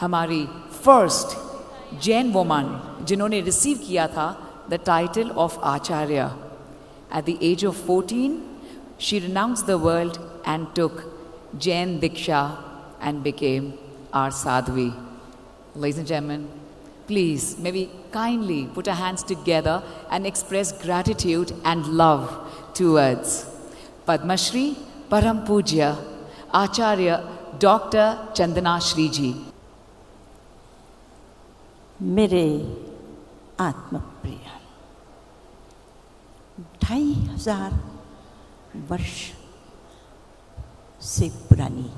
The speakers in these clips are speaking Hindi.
हमारी फर्स्ट जैन वुमन जिन्होंने रिसीव किया था the title of Acharya. At the age of 14 she renounced the world and took Jain Diksha and became our Sadhvi. Ladies and gentlemen, please may we kindly put our hands together and express gratitude and love towards Padma Shri Param Pujya Acharya Dr. Chandana Shri Ji. मेरे आत्म प्रिय 2500 वर्ष से पुरानी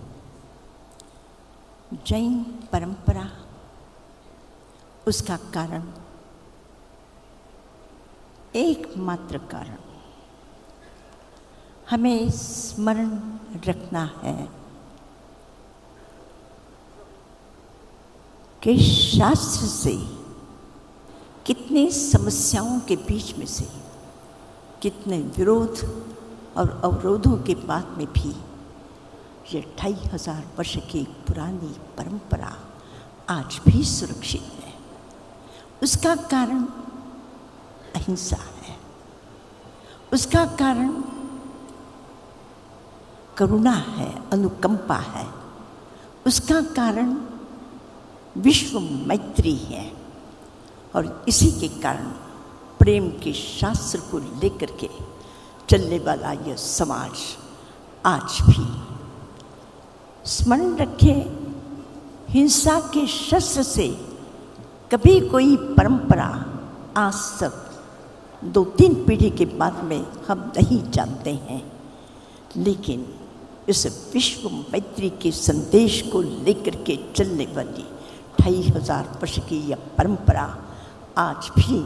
जैन परंपरा, उसका कारण, एकमात्र कारण हमें स्मरण रखना है कि शास्त्र से कितनी समस्याओं के बीच में से, कितने विरोध और अवरोधों के बाद में भी ये 2500 वर्ष की पुरानी परंपरा आज भी सुरक्षित है। उसका कारण अहिंसा है, उसका कारण करुणा है, अनुकंपा है, उसका कारण विश्व मैत्री है। और इसी के कारण प्रेम के शास्त्र को लेकर के चलने वाला यह समाज आज भी स्मरण रखे, हिंसा के शस्त्र से कभी कोई परंपरा आज तक 2-3 पीढ़ी के बाद में हम नहीं जानते हैं, लेकिन इस विश्व मैत्री के संदेश को लेकर के चलने वाली 2500 वर्ष की यह परंपरा आज भी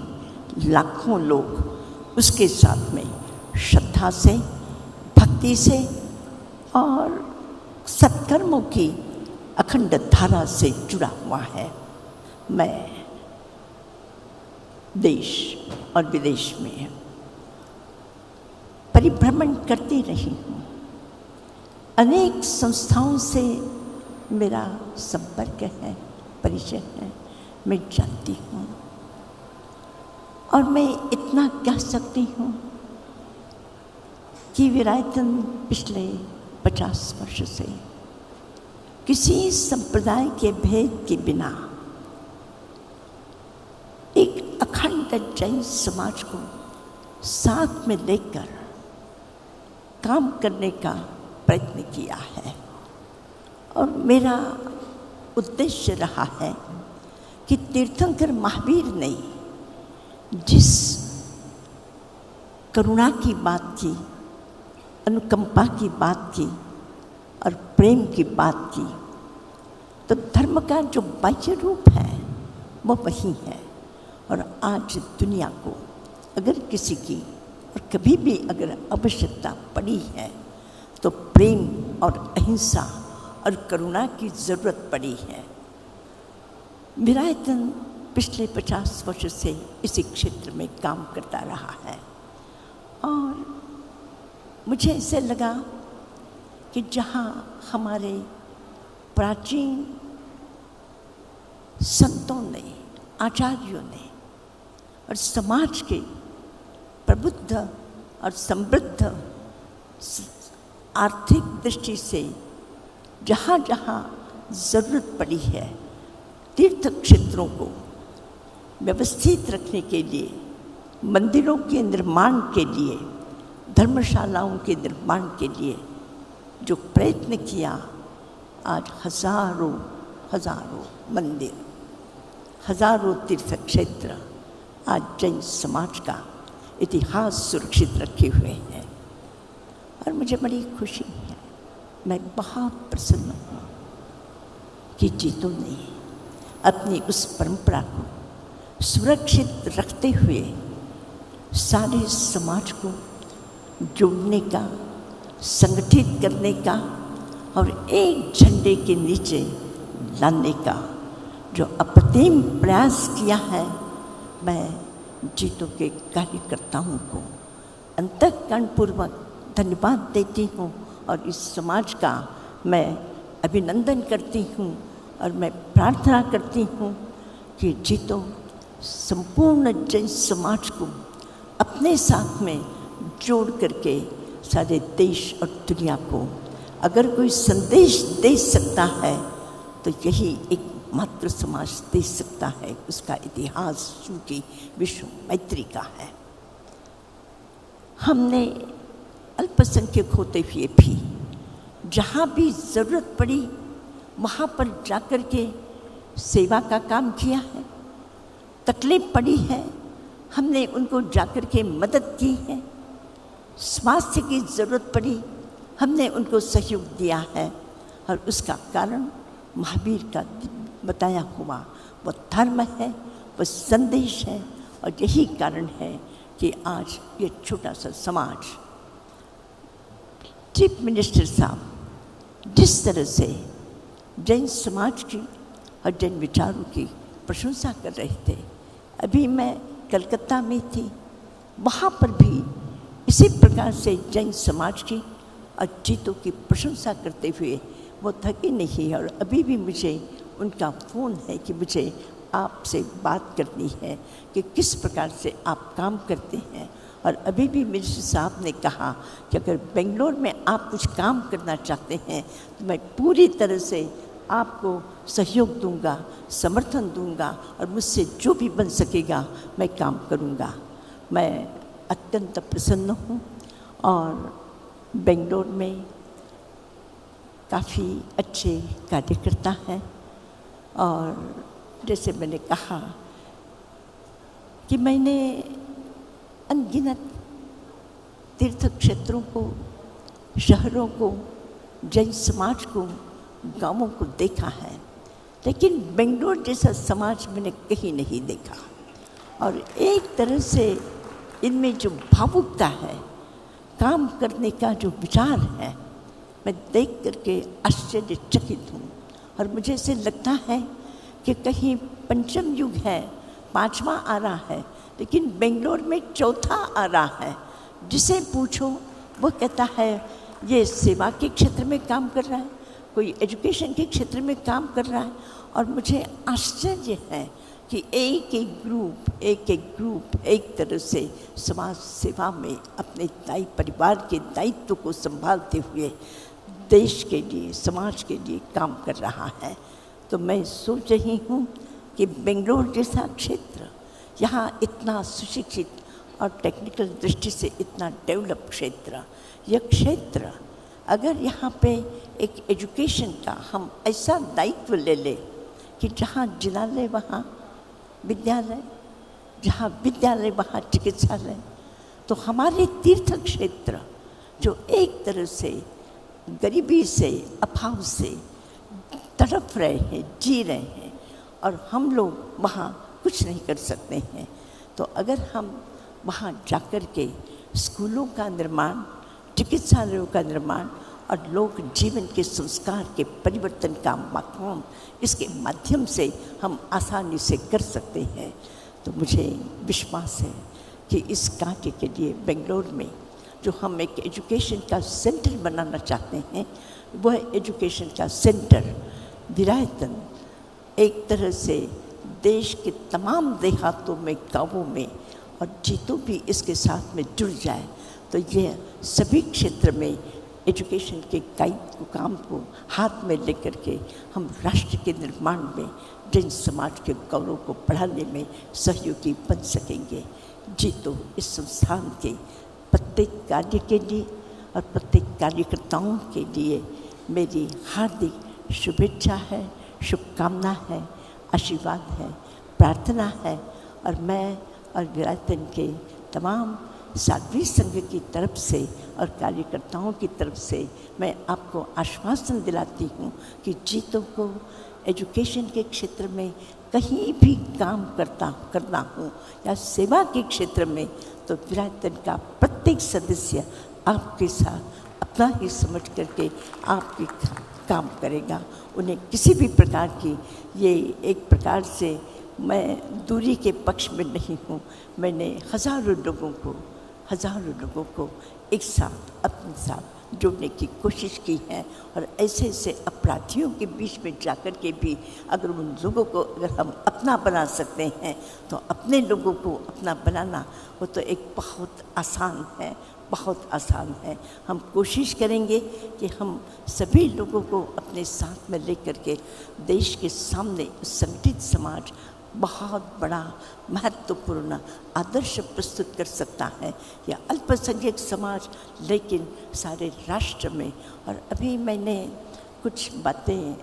लाखों लोग उसके साथ में श्रद्धा से, भक्ति से और सत्कर्मों की अखंड धारा से जुड़ा हुआ है। मैं देश और विदेश में परिभ्रमण करती रही हूँ, अनेक संस्थाओं से मेरा संपर्क है, परिचय है, मैं जानती हूँ। और मैं इतना कह सकती हूँ कि विरायतन पिछले 50 वर्ष से किसी संप्रदाय के भेद के बिना एक अखंड जैन समाज को साथ में लेकर काम करने का प्रयत्न किया है। और मेरा उद्देश्य रहा है कि तीर्थंकर महावीर ने जिस करुणा की बात की, अनुकंपा की बात की और प्रेम की बात की, तो धर्म का जो बाह्य रूप है वो वही है। और आज दुनिया को अगर किसी की और कभी भी अगर आवश्यकता पड़ी है तो प्रेम और अहिंसा और करुणा की ज़रूरत पड़ी है। विरायतन पिछले 50 वर्ष से इसी क्षेत्र में काम करता रहा है और मुझे ऐसे लगा कि जहाँ हमारे प्राचीन संतों ने, आचार्यों ने और समाज के प्रबुद्ध और समृद्ध आर्थिक दृष्टि से जहाँ जहाँ ज़रूरत पड़ी है तीर्थ क्षेत्रों को व्यवस्थित रखने के लिए, मंदिरों के निर्माण के लिए, धर्मशालाओं के निर्माण के लिए जो प्रयत्न किया, आज हजारों मंदिर, हजारों तीर्थ क्षेत्र आज जैन समाज का इतिहास सुरक्षित रखे हुए हैं। और मुझे बड़ी खुशी है, मैं बहुत प्रसन्न हूँ कि जीतू ने अपनी उस परंपरा को सुरक्षित रखते हुए सारे समाज को जोड़ने का, संगठित करने का और एक झंडे के नीचे लाने का जो अप्रतिम प्रयास किया है, मैं जीतू के कार्यकर्ताओं को अंतःकरणपूर्वक धन्यवाद देती हूँ और इस समाज का मैं अभिनंदन करती हूँ और मैं प्रार्थना करती हूँ कि जीतो संपूर्ण जैन समाज को अपने साथ में जोड़ करके सारे देश और दुनिया को अगर कोई संदेश दे सकता है तो यही एक मात्र समाज दे सकता है। उसका इतिहास चूँकि विश्व मैत्री का है। हमने अल्पसंख्यक होते हुए भी जहाँ भी ज़रूरत पड़ी वहाँ पर जाकर के सेवा का काम किया है। तकलीफ पड़ी है, हमने उनको जाकर के मदद की है। स्वास्थ्य की ज़रूरत पड़ी, हमने उनको सहयोग दिया है। और उसका कारण महावीर का बताया हुआ वो धर्म है, वो संदेश है। और यही कारण है कि आज ये छोटा सा समाज, चीफ मिनिस्टर साहब जिस तरह से जैन समाज की और जैन विचारों की प्रशंसा कर रहे थे। अभी मैं कलकत्ता में थी, वहाँ पर भी इसी प्रकार से जैन समाज की और जीतों की प्रशंसा करते हुए वो थके नहीं। और अभी भी मुझे उनका फ़ोन है कि मुझे आपसे बात करनी है कि किस प्रकार से आप काम करते हैं। और अभी भी मिनिस्टर साहब ने कहा कि अगर बेंगलोर में आप कुछ काम करना चाहते हैं तो मैं पूरी तरह से आपको सहयोग दूंगा, समर्थन दूंगा और मुझसे जो भी बन सकेगा मैं काम करूंगा। मैं अत्यंत प्रसन्न हूँ और बेंगलोर में काफ़ी अच्छे कार्यकर्ता हैं। और जैसे मैंने कहा कि मैंने अनगिनत तीर्थ क्षेत्रों को, शहरों को, जैन समाज को, गांवों को देखा है, लेकिन बेंगलोर जैसा समाज मैंने कहीं नहीं देखा। और एक तरह से इनमें जो भावुकता है, काम करने का जो विचार है, मैं देख करके आश्चर्यचकित हूँ। और मुझे ऐसे लगता है कि कहीं पंचम युग है, पांचवा आ रहा है, लेकिन बेंगलोर में चौथा आ रहा है। जिसे पूछो वो कहता है ये सेवा के क्षेत्र में काम कर रहा है, कोई एजुकेशन के क्षेत्र में काम कर रहा है। और मुझे आश्चर्य है कि एक एक ग्रुप एक तरह से समाज सेवा में अपने परिवार के दायित्व को संभालते हुए देश के लिए, समाज के लिए काम कर रहा है। तो मैं सोच रही हूँ कि बेंगलोर जैसा क्षेत्र, यहाँ इतना सुशिक्षित और टेक्निकल दृष्टि से इतना डेवलप क्षेत्र, यह क्षेत्र अगर यहाँ पे एक एजुकेशन का हम ऐसा दायित्व ले ले कि जहाँ जिलालय वहाँ विद्यालय, जहाँ विद्यालय वहाँ चिकित्सालय, तो हमारे तीर्थ क्षेत्र जो एक तरह से गरीबी से, अभाव से तड़प रहे हैं, जी रहे हैं, और हम लोग वहाँ कुछ नहीं कर सकते हैं, तो अगर हम वहाँ जाकर के स्कूलों का निर्माण, चिकित्सालयों का निर्माण और लोक जीवन के संस्कार के परिवर्तन का काम इसके माध्यम से हम आसानी से कर सकते हैं, तो मुझे विश्वास है कि इस कार्य के लिए बेंगलोर में जो हम एक एजुकेशन का सेंटर बनाना चाहते हैं, वह एजुकेशन का सेंटर विरायतन एक तरह से देश के तमाम देहातों में, गाँवों में, और जीतों भी इसके साथ में जुड़ जाए, तो यह सभी क्षेत्र में एजुकेशन के काम को हाथ में लेकर के हम राष्ट्र के निर्माण में जैन समाज के गौरव को बढ़ाने में सहयोगी बन सकेंगे। जीतो इस संस्थान के प्रत्येक कार्य के लिए और प्रत्येक कार्यकर्ताओं के लिए मेरी हार्दिक शुभेच्छा है, शुभकामना है, आशीर्वाद है, प्रार्थना है। और मैं और विरायतन के तमाम साध्वी संघ की तरफ से और कार्यकर्ताओं की तरफ से मैं आपको आश्वासन दिलाती हूँ कि जीतों को एजुकेशन के क्षेत्र में कहीं भी काम करना हो या सेवा के क्षेत्र में, तो विरायतन का प्रत्येक सदस्य आपके साथ अपना ही समझ करके आपके काम करेगा। उन्हें किसी भी प्रकार की, ये एक प्रकार से मैं दूरी के पक्ष में नहीं हूँ, मैंने हज़ारों लोगों को एक साथ अपने साथ जोड़ने की कोशिश की है। और ऐसे ऐसे अपराधियों के बीच में जाकर के भी अगर उन लोगों को अगर हम अपना बना सकते हैं तो अपने लोगों को अपना बनाना वो तो एक बहुत आसान है, बहुत आसान है। हम कोशिश करेंगे कि हम सभी लोगों को अपने साथ में लेकर के देश के सामने संगठित समाज बहुत बड़ा महत्वपूर्ण आदर्श प्रस्तुत कर सकता है, या अल्पसंख्यक समाज लेकिन सारे राष्ट्र में। और अभी मैंने कुछ बातें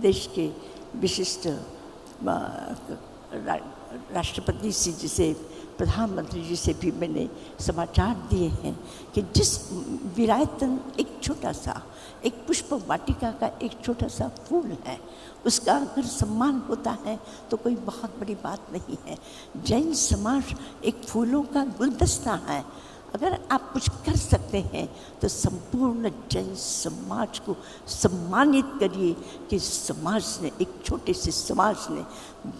देश के विशिष्ट राष्ट्रपति जी से, प्रधानमंत्री जी से भी मैंने समाचार दिए हैं कि जिस विरायतन एक छोटा सा, एक पुष्प वाटिका का एक छोटा सा फूल है, उसका अगर सम्मान होता है तो कोई बहुत बड़ी बात नहीं है। जैन समाज एक फूलों का गुलदस्ता है। अगर आप कुछ कर सकते हैं तो संपूर्ण जैन समाज को सम्मानित करिए कि समाज ने, एक छोटे से समाज ने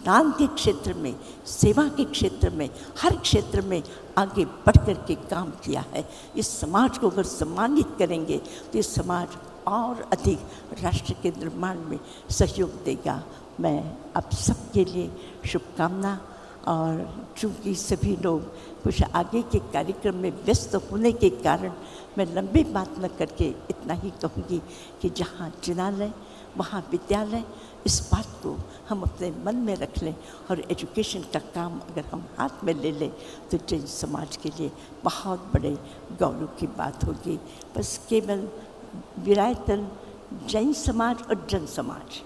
दान के क्षेत्र में, सेवा के क्षेत्र में, हर क्षेत्र में आगे बढ़ कर के काम किया है। इस समाज को अगर सम्मानित करेंगे तो ये समाज और अधिक राष्ट्र के निर्माण में सहयोग देगा। मैं आप सबके लिए शुभकामना। और चूँकि सभी लोग कुछ आगे के कार्यक्रम में व्यस्त होने के कारण मैं लंबी बात न करके इतना ही कहूँगी कि जहाँ जिनालय वहाँ विद्यालय, इस बात को हम अपने मन में रख लें और एजुकेशन का काम अगर हम हाथ में ले लें तो जैन समाज के लिए बहुत बड़े गौरव की बात होगी। बस केवल विरायतन जैन समाज और जन समाज,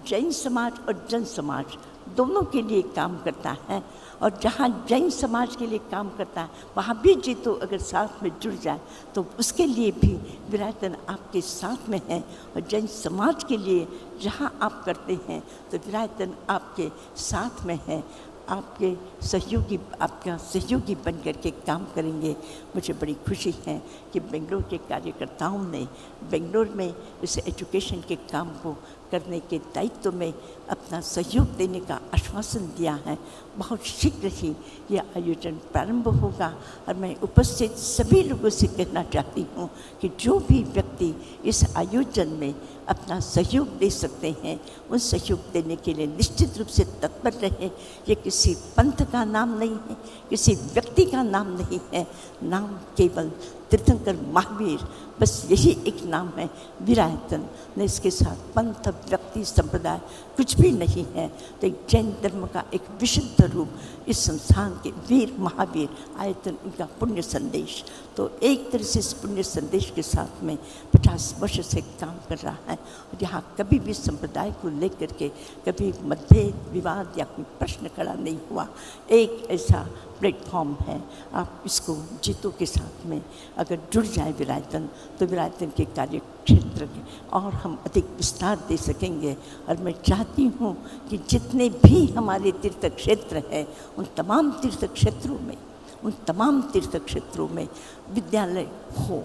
जैन समाज और जन समाज दोनों के लिए काम करता है। और जहाँ जैन समाज के लिए काम करता है वहाँ भी जीतो अगर साथ में जुड़ जाए तो उसके लिए भी विरायतन आपके साथ में है। और जैन समाज के लिए जहाँ आप करते हैं तो विरायतन आपके साथ में है, आपके सहयोगी, आपका सहयोगी बन कर के काम करेंगे। मुझे बड़ी खुशी है कि बेंगलोर के कार्यकर्ताओं ने बेंगलोर में इस एजुकेशन के काम को करने के दायित्व में अपना सहयोग देने का आश्वासन दिया है। बहुत शीघ्र ही यह आयोजन प्रारंभ होगा और मैं उपस्थित सभी लोगों से कहना चाहती हूँ कि जो भी व्यक्ति इस आयोजन में अपना सहयोग दे सकते हैं उन सहयोग देने के लिए निश्चित रूप से तत्पर रहे। ये किसी पंथ का नाम नहीं है, किसी व्यक्ति का नाम नहीं है, नाम केवल तीर्थंकर महावीर, बस यही एक नाम है विरायतन ने। इसके साथ पंथ, व्यक्ति, संप्रदाय कुछ भी नहीं है। तो एक जैन धर्म का एक विशुद्ध रूप इस संस्थान के वीर महावीर आयतन, उनका पुण्य संदेश। तो एक तरह से इस पुण्य संदेश के साथ में 50 वर्ष से काम कर रहा है। और यहाँ कभी भी संप्रदाय को लेकर के कभी मतभेद, विवाद या कोई प्रश्न खड़ा नहीं हुआ। एक ऐसा प्लेटफॉर्म है, आप इसको जीतों के साथ में अगर जुड़ जाए विरायतन तो विरायतन के कार्य क्षेत्र और हम अधिक विस्तार दे सकेंगे। और मैं चाहती हूँ कि जितने भी हमारे तीर्थ क्षेत्र हैं उन तमाम तीर्थ क्षेत्रों में, उन तमाम तीर्थ क्षेत्रों में विद्यालय हो,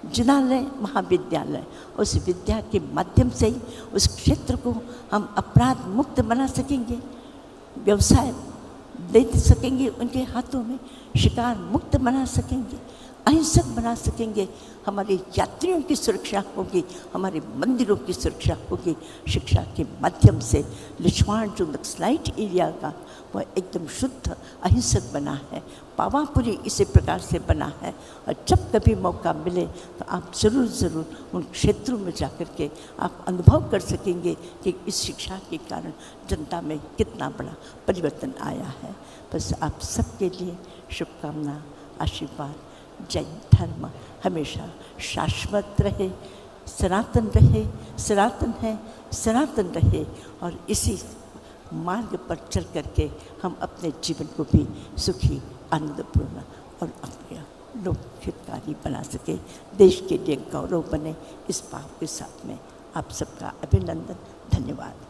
जिनालय, महाविद्यालय, उस विद्या के माध्यम से ही उस क्षेत्र को हम अपराध मुक्त बना सकेंगे, व्यवसाय दे सकेंगे उनके हाथों में, शिकार मुक्त बना सकेंगे, अहिंसक बना सकेंगे। हमारे यात्रियों की सुरक्षा होगी, हमारे मंदिरों की सुरक्षा होगी शिक्षा के माध्यम से। लिच्छवाड़ जो नक्सलाइट एरिया का वह एकदम शुद्ध अहिंसक बना है, पावापुरी इसी प्रकार से बना है। और जब कभी मौका मिले तो आप ज़रूर उन क्षेत्रों में जाकर के आप अनुभव कर सकेंगे कि इस शिक्षा के कारण जनता में कितना बड़ा परिवर्तन आया है। बस आप सबके लिए शुभकामना, आशीर्वाद। जैन धर्म हमेशा शाश्वत रहे, सनातन रहे, सनातन है, सनातन रहे। और इसी मार्ग पर चल करके हम अपने जीवन को भी सुखी, आनंदपूर्ण और अपने लोक हितकारी बना सके, देश के लिए गौरव बने। इस बात के साथ में आप सबका अभिनंदन, धन्यवाद।